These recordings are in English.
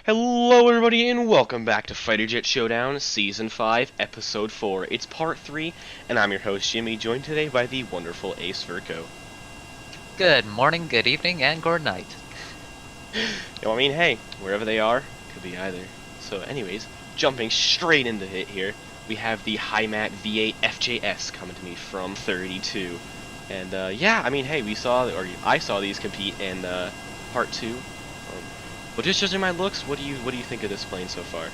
Hello everybody and welcome back to Fighter Jet Showdown, Season 5, Episode 4. It's Part 3, and I'm your host Jimmy, joined today by the wonderful Ace Virco. Good morning, good evening, and good night. Hey, wherever they are, could be either. So anyways, jumping straight into it here, we have the Hi-Mat V8 FJS coming to me from 32. And hey, I saw these compete in Part 2. But just judging my looks, what do you think of this plane so far?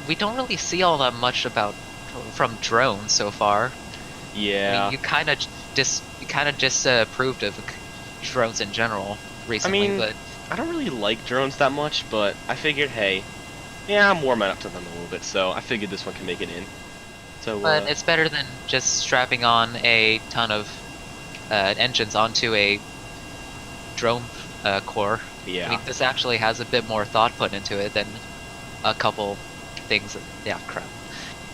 We don't really see all that much from drones so far. Yeah. I mean, you kind of disapproved of drones in general recently, but I don't really like drones that much, but I figured, hey, yeah, I'm warming up to them a little bit, so I figured this one can make it in. So, but it's better than just strapping on a ton of engines onto a drone core. yeah. I mean, this actually has a bit more thought put into it than a couple things. Yeah, crap.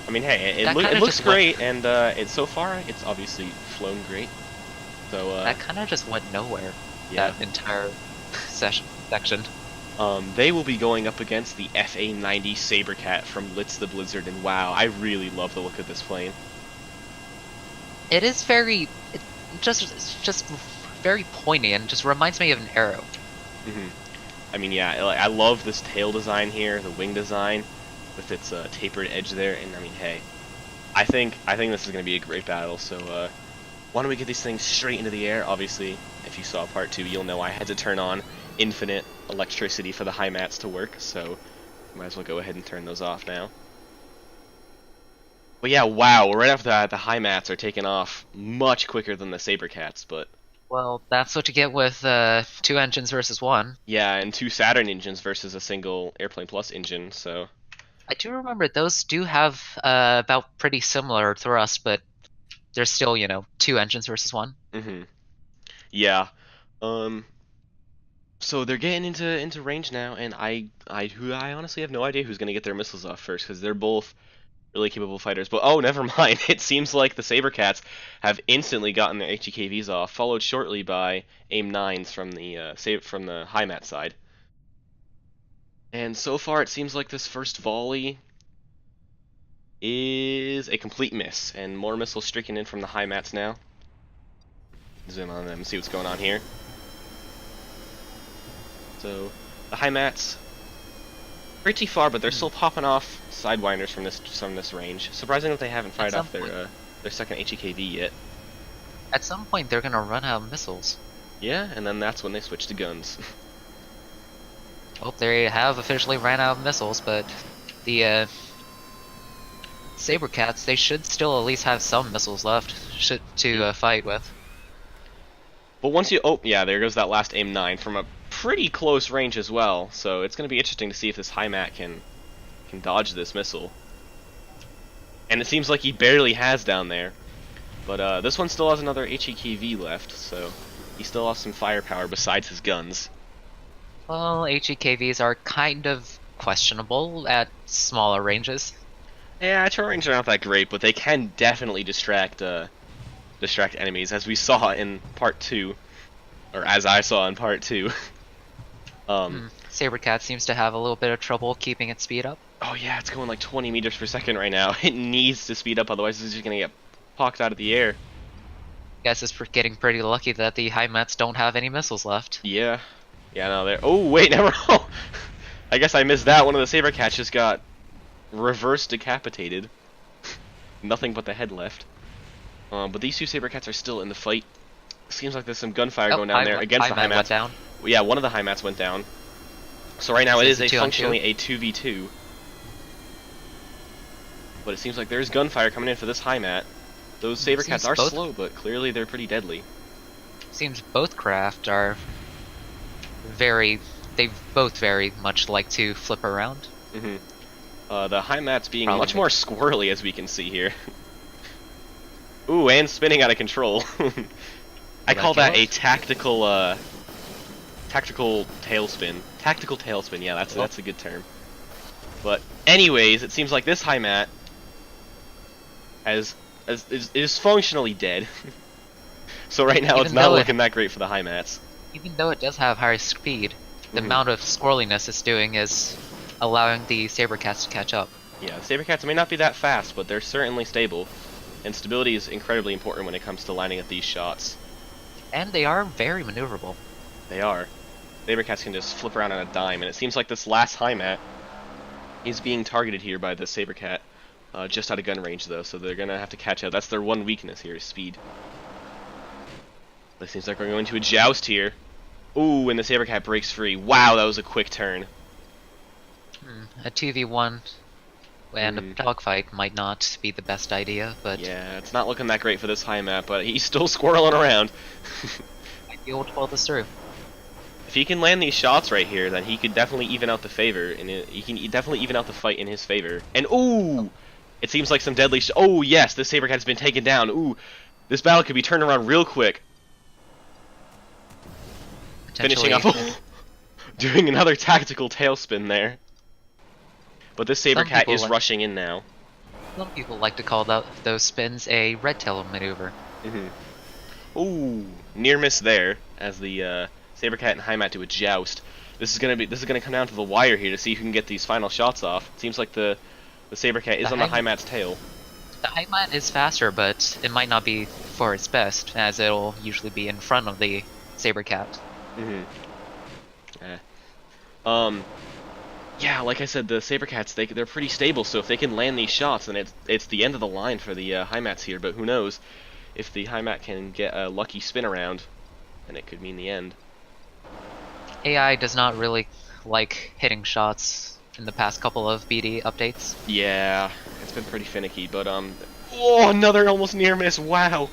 I mean, hey, it looks great, and so far it's obviously flown great. So that kind of just went nowhere. Yeah. That entire section. They will be going up against the FA-90 Sabercat from Litz the Blizzard, and wow, I really love the look of this plane. It is just very pointy and just reminds me of an arrow. I mean, yeah, I love this tail design here, the wing design, with its tapered edge there, and I mean, hey, I think this is going to be a great battle, so why don't we get these things straight into the air? Obviously, if you saw Part 2, you'll know I had to turn on infinite electricity for the Hi-Mats to work, so might as well go ahead and turn those off now. But yeah, wow, right after that, the Hi-Mats are taking off much quicker than the Sabercats, but... Well, that's what you get with 2 engines versus 1. Yeah, and 2 Saturn engines versus a single Airplane Plus engine, so... I do remember those do have about pretty similar thrust, but they're still, 2 engines versus 1. Yeah. So they're getting into range now, and I honestly have no idea who's gonna get their missiles off first, because they're both really capable fighters. But oh, never mind. It seems like the Sabercats have instantly gotten their HEKVs off, followed shortly by AIM-9s from the Hi-Mat side. And so far, it seems like this first volley is a complete miss, and more missiles streaking in from the Hi-Mats now. Zoom on them and see what's going on here. So the Hi-Mats pretty far, but they're still popping off sidewinders from this range. Surprising that they haven't fired off their second HEKV yet. At some point, they're gonna run out of missiles. Yeah, and then that's when they switch to guns. Well, they have officially ran out of missiles, but the Sabercats, they should still at least have some missiles left to fight with. But once you... Oh, yeah, there goes that last AIM-9 from a pretty close range as well, so it's going to be interesting to see if this Hi-Mat can dodge this missile. And it seems like he barely has down there. But this one still has another HEKV left, so he still has some firepower besides his guns. Well, HEKVs are kind of questionable at smaller ranges. Yeah, short range are not that great, but they can definitely distract enemies, as we saw in Part 2, or as I saw in Part 2. Sabercat seems to have a little bit of trouble keeping its speed up. Oh yeah, it's going like 20 meters per second right now. It needs to speed up, otherwise it's just gonna get pocked out of the air. Guess it's getting pretty lucky that the Hi-Mats don't have any missiles left. Yeah. Yeah, no, they're... Oh, wait, never... I guess I missed that. One of the Sabercats just got reverse decapitated. Nothing but the head left. But these 2 Sabercats are still in the fight. Seems like there's some gunfire going down there against the Hi-Mats. Down. Yeah, one of the Hi-Mats went down. So right now it is functionally a 2v2. But it seems like there's gunfire coming in for this Hi-Mat. Those Sabercats are slow, but clearly they're pretty deadly. Seems both craft are they both very much like to flip around. The Hi-Mat's being much more squirrely, as we can see here. Ooh, and spinning out of control. I call that a tactical tailspin. Tactical tailspin, yeah, that's a good term. But anyways, it seems like this Hi-Mat is functionally dead. So right now it's not looking that great for the Hi-Mats. Even though it does have higher speed. the amount of squirreliness it's doing is allowing the Sabercats to catch up. Yeah, the Sabercats may not be that fast, but they're certainly stable. And stability is incredibly important when it comes to lining up these shots. And they are very maneuverable. They are. Sabercats can just flip around on a dime, and it seems like this last high mat is being targeted here by the Sabercat. Just out of gun range, though, so they're going to have to catch up. That's their one weakness here, is speed. But it seems like we're going to a joust here. Ooh, and the Sabercat breaks free. Wow, that was a quick turn. A 2v1 and a dogfight might not be the best idea, but... Yeah, it's not looking that great for this high mat, but he's still squirreling around. Might be able to pull this through. If he can land these shots right here, then he could definitely even out the favor, and he can definitely even out the fight in his favor. And ooh! It seems like some deadly oh yes, this Sabercat has been taken down. Ooh, this battle could be turned around real quick. Finishing off, doing another tactical tailspin there. But this Sabercat is rushing in now. Some people like to call those spins a red tail maneuver. Ooh, near miss there as the Sabercat and Heimat do a joust. This is gonna come down to the wire here to see who can get these final shots off. It seems like the Sabercat is on the Heimat's tail. The Heimat is faster, but it might not be for its best, as it'll usually be in front of the Sabercat. Yeah, like I said, the Sabercats, they're pretty stable, so if they can land these shots, then it's the end of the line for the Heimats here, but who knows? If the Heimat can get a lucky spin around, then it could mean the end. AI does not really like hitting shots in the past couple of BD updates. Yeah, it's been pretty finicky, but oh, another almost near miss, wow!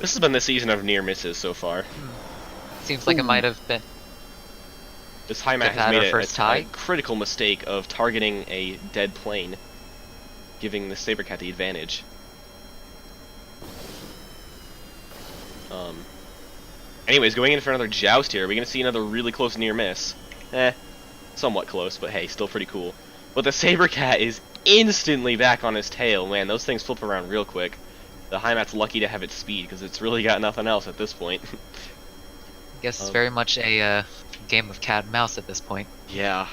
This has been the season of near misses so far. Seems like it might have been... This Heimat has made a critical mistake of targeting a dead plane, giving the Sabercat the advantage. Anyways, going in for another joust here, are we going to see another really close near miss? Somewhat close, but hey, still pretty cool. But the Sabercat is instantly back on his tail. Man, those things flip around real quick. The Heimat's lucky to have its speed, because it's really got nothing else at this point. I guess it's very much a game of cat and mouse at this point. Yeah.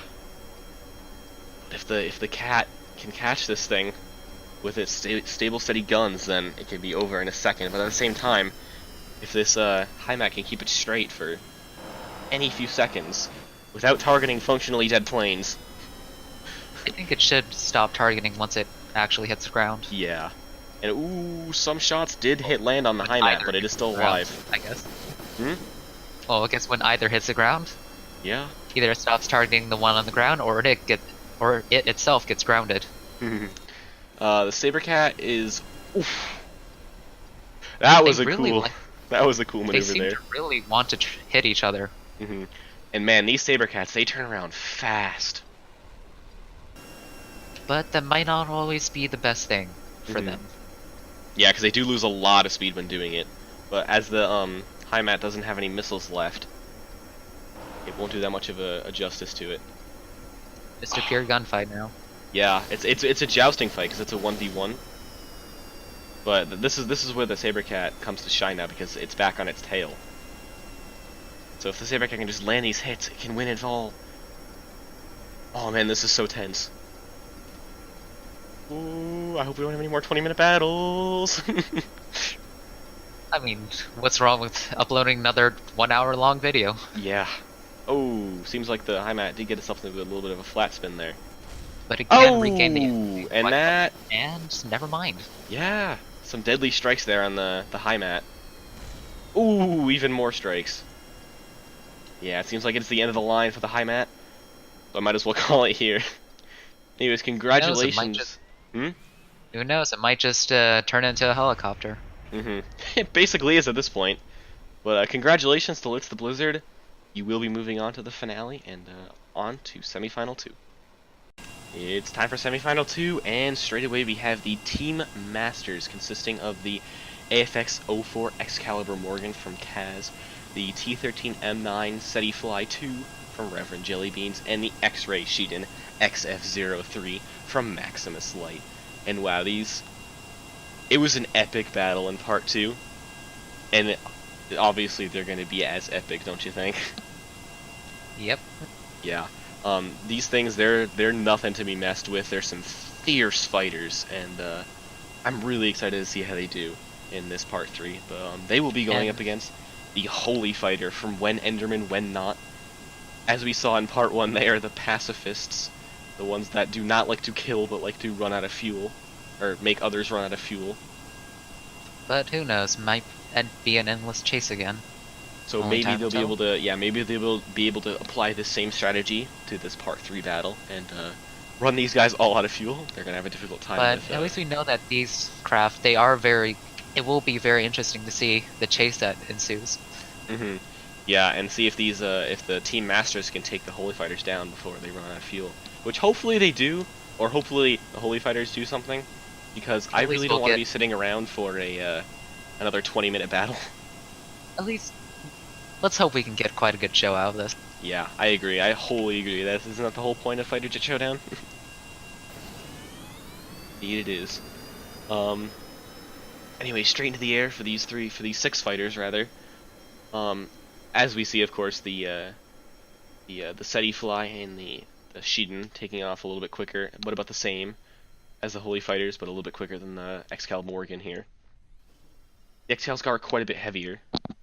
But if the cat can catch this thing with its stable, steady guns, then it can be over in a second. But at the same time, if this Heimat can keep it straight for any few seconds without targeting functionally dead planes, I think it should stop targeting once it actually hits the ground. Yeah. And ooh, some shots did land on the Heimat, but it is still alive. I guess. Well, I guess when either hits the ground. Yeah. Either it stops targeting the one on the ground, or it itself gets grounded. The Sabercat is. Oof. That was a cool maneuver there. They seem to really want to hit each other. And man, these Sabercats, they turn around fast. But that might not always be the best thing for them. Yeah, because they do lose a lot of speed when doing it. But as the Heimat doesn't have any missiles left, it won't do that much of a justice to it. Just a pure gunfight now. Yeah, it's a jousting fight because it's a 1v1. But this is where the Sabercat comes to shine now, because it's back on its tail. So if the Sabercat can just land these hits, it can win it all. Oh man, this is so tense. Ooh, I hope we don't have any more 20-minute battles. I mean, what's wrong with uploading another 1 hour long video? Yeah. Oh, seems like the Heimat did get itself into a little bit of a flat spin there. But it can regain the and never mind. Yeah, some deadly strikes there on the Heimat. Ooh, even more strikes. Yeah, it seems like it's the end of the line for the Heimat. So I might as well call it here. Anyways, congratulations. Who knows? It might just turn into a helicopter. It basically is at this point. But congratulations to Litz the Blizzard. You will be moving on to the finale and on to semifinal 2. It's time for semifinal 2, and straight away we have the Team Masters, consisting of the AFX-04 Excalibur Morgan from Kaz, the T13 M9 SETI Fly 2 from Reverend Jellybeans, and the X-Ray Sheeton XF03 from Maximus Light. And wow, it was an epic battle in Part 2, and obviously they're going to be as epic, don't you think? Yep. Yeah. These things, they're nothing to be messed with. They're some fierce fighters, and I'm really excited to see how they do in this part 3. But they will be going And up against the Holy Fighter from When Enderman, When Not. As we saw in part 1, they are the pacifists, the ones that do not like to kill but like to run out of fuel, or make others run out of fuel. but who knows? Might be an endless chase again. So Only maybe time will they'll be tell. able to, yeah, maybe they will be able to apply this same strategy to this part 3 battle and run these guys all out of fuel. They're gonna have a difficult time But with. at least we know that these craft, they are very. It will be very interesting to see the chase that ensues. Hmm. Yeah, and see if these, if the team masters can take the Holy Fighters down before they run out of fuel. Which hopefully they do, or hopefully the Holy Fighters do something, because I At least really we'll don't want to get. be sitting around for a another 20-minute battle. At least let's hope we can get quite a good show out of this. Yeah, I agree. I wholly agree. That isn't that the whole point of Fighter Jet Showdown? Indeed, it is. Um. Anyway, straight into the air for these 6 fighters rather. Um, as we see, of course, the SETI fly and the Shiden taking off a little bit quicker, but about the same as the Holy Fighters, but a little bit quicker than the Excal Morgan here. The Excals are quite a bit heavier, I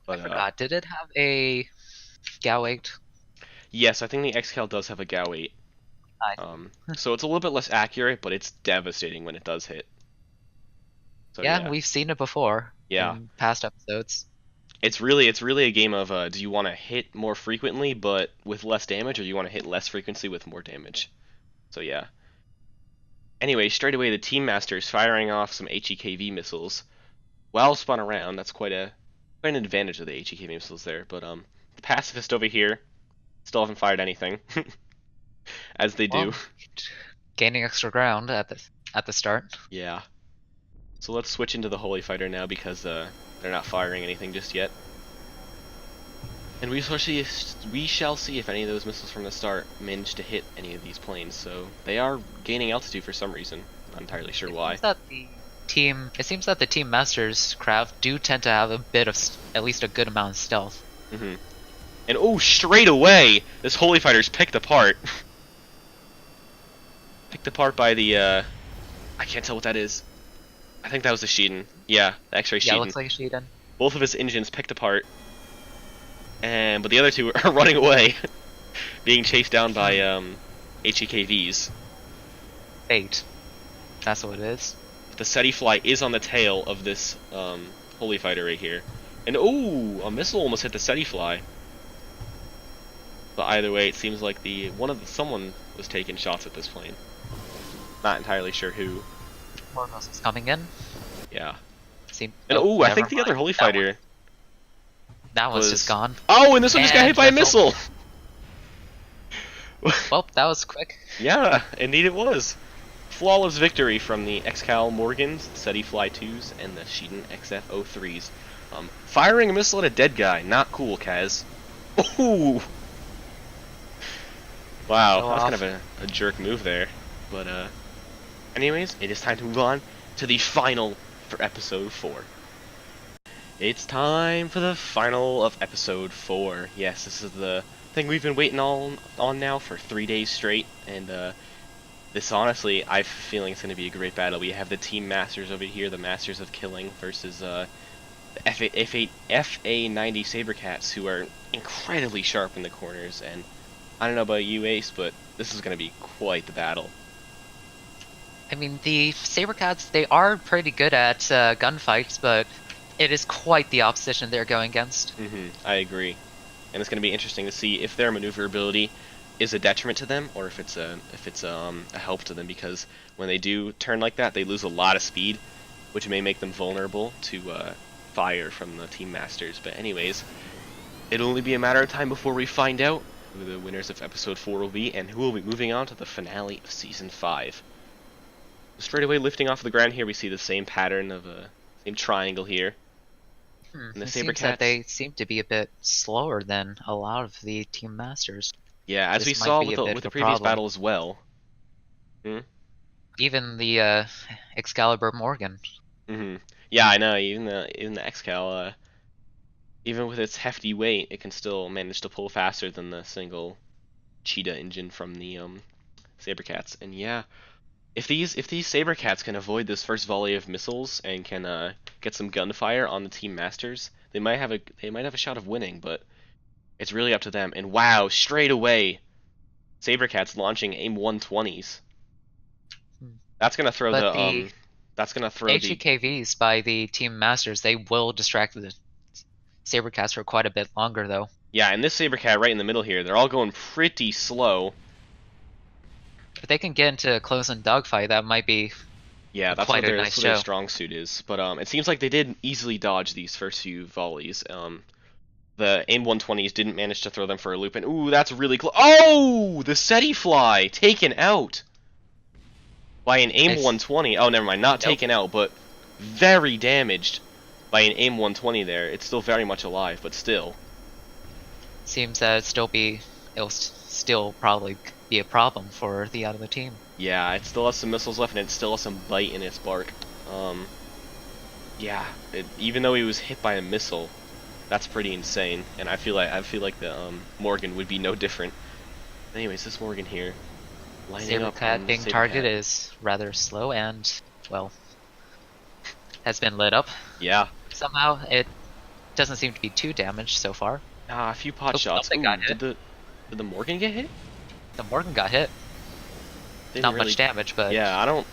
but forgot. Did it have a Gao 8? yes, I think the Excal does have a Gao 8. I So it's a little bit less accurate, but it's devastating when it does hit. So Yeah, yeah, we've seen it before yeah. in past episodes. It's really a game of do you want to hit more frequently but with less damage, or do you want to hit less frequency with more damage? So yeah. Anyway, straight away the Team Master's firing off some HEKV missiles. Well spun around. That's quite an advantage of the HEKV missiles there. But the pacifist over here still haven't fired anything, as they do. Well, gaining extra ground at the start. Yeah. So let's switch into the Holy Fighter now because they're not firing anything just yet. And we shall see if any of those missiles from the start manage to hit any of these planes. So they are gaining altitude for some reason. Not entirely sure It why. seems that the team masters craft do tend to have a bit of at least a good amount of stealth. Hmm. And oh, straight away, this Holy Fighter's picked apart. Picked apart by the I can't tell what that is. I think that was the Shiden. Yeah, the X-ray Yeah, Shiden. looks like a Shiden. Both of his engines picked apart. And but the other two are running away, being chased down by HEKVs. Bait. That's what it is. The SETI fly is on the tail of this Holy Fighter right here. And oh, a missile almost hit the SETI fly. But either way, it seems like someone was taking shots at this plane. Not entirely sure who. More missiles coming in. Yeah. Seem. And Oh, I never think the other mind. Holy Fighter That one's was. just gone. Oh, and this one just got And hit by a missile. missile. Well, that was quick. Yeah, indeed it was. Flawless victory from the Excal Morgans, SETI Fly 2s, and the Shiden XF03s. Firing a missile at a dead guy, not cool, Kaz. Ooh! Wow, that was kind of a jerk move there. But, anyways, it is time to move on to the final for episode 4. It's time for the final of episode 4. Yes, this is the thing we've been waiting on now for 3 days straight, and, this honestly, I have a feeling it's going to be a great battle. We have the Team Masters over here, the Masters of Killing, versus the FA90 Sabercats, who are incredibly sharp in the corners. And I don't know about you, Ace, but this is going to be quite the battle. I mean, the Sabercats, they are pretty good at gunfights, but it is quite the opposition they're going against. I agree. And it's going to be interesting to see if their maneuverability is a detriment to them, or if it's a help to them, because when they do turn like that, they lose a lot of speed, which may make them vulnerable to fire from the Team Masters. But anyways, it'll only be a matter of time before we find out who the winners of episode 4 will be, and who will be moving on to the finale of season 5. Straight away, lifting off the ground here, we see the same pattern of same triangle here. And the It seems Sabercats, that they seem to be a bit slower than a lot of the Team Masters. yeah, as we This might saw be a bit with of the a previous problem. battle as well. Even the Excalibur Morgan. Yeah, I know. Even the Excal, even with its hefty weight, it can still manage to pull faster than the single cheetah engine from the Sabercats. And yeah, if these Sabercats can avoid this first volley of missiles and can get some gunfire on the Team Masters, they might have a shot of winning, but it's really up to them. And wow, straight away, Sabercats launching AIM 120s. Hmm. That's gonna throw But the the that's gonna throw the HEKVs by the Team Masters, they will distract the Sabercats for quite a bit longer, though. yeah. And this Sabercat right in the middle here, they're all going pretty slow. If they can get into a close and dogfight, that might be Yeah, quite a that's nice what their show. strong suit is. But it seems like they did easily dodge these first few volleys. The AIM 120s didn't manage to throw them for a loop, and ooh, that's really close. Oh, the SETI fly taken out by an AIM It's, 120. Oh, never mind, not nope. taken out, but very damaged by an AIM 120 there. It's still very much alive, but still. Seems that it'll still probably be a problem for the other team. Yeah, it still has some missiles left, and it still has some bite in its bark. Yeah, even though he was hit by a missile, that's pretty insane. And I feel like the Morgan would be no different. Anyways, this Morgan here, lining up Sabercat on being Sabercat. targeted is rather slow and, well, has been lit up. Yeah, Somehow it doesn't seem to be too damaged so far. a few pot Oh, shots. something Ooh, got hit. did the Morgan get hit? The Morgan got hit. Didn't Not really, much damage, but Yeah, I don't.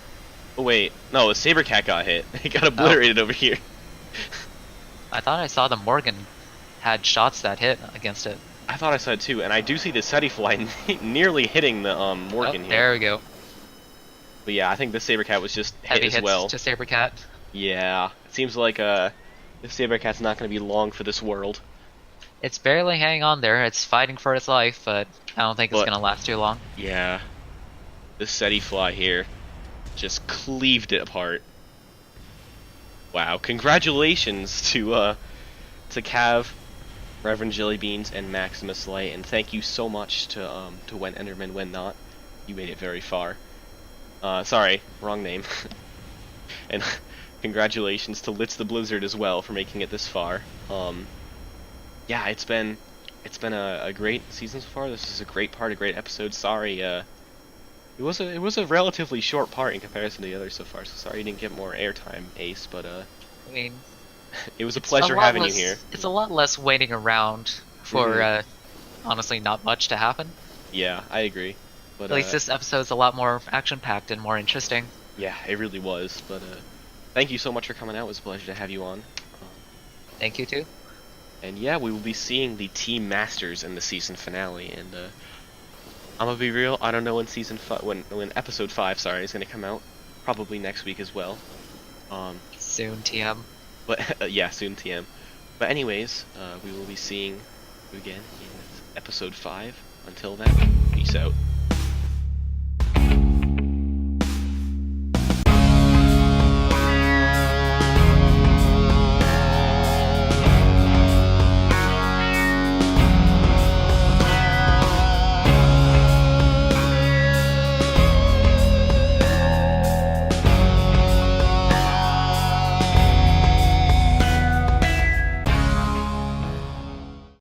Oh wait, no, the Sabercat got hit. It got obliterated over here. I thought I saw the Morgan had shots that hit against it. I thought I saw it too, and I do see the SETI fly nearly hitting the Morgan Oh, here. there we go. But yeah, I think the Sabercat was just hit Heavy as hits well. to Sabercat. Yeah, it seems like this Sabercat's not going to be long for this world. It's barely hanging on there. It's fighting for its life, but I don't think it's But- gonna last too long. Yeah, this SETI fly here just cleaved it apart. Wow, congratulations to Cav, Reverend Jellybeans, and Maximus Light, and thank you so much to When Enderman When Not. You made it very far. Sorry, wrong name. And congratulations to Litz the Blizzard as well for making it this far. Yeah, it's been a great season so far. This is a great part, a great episode. Sorry, it was a relatively short part in comparison to the others so far. So sorry you didn't get more airtime, Ace. But I mean, it was a it's pleasure lot having less, you here. It's a lot less waiting around for honestly not much to happen. Yeah, I agree. But At least this episode's a lot more action-packed and more interesting. yeah, it really was. But thank you so much for coming out. It was a pleasure to have you on. Thank you too. And yeah, we will be seeing the Team Masters in the season finale. And I'm gonna be real. I don't know when when episode 5, sorry, is gonna come out. Probably next week as well. Soon, TM. But yeah, soon TM. But anyways, we will be seeing you again in episode 5. Until then, peace out.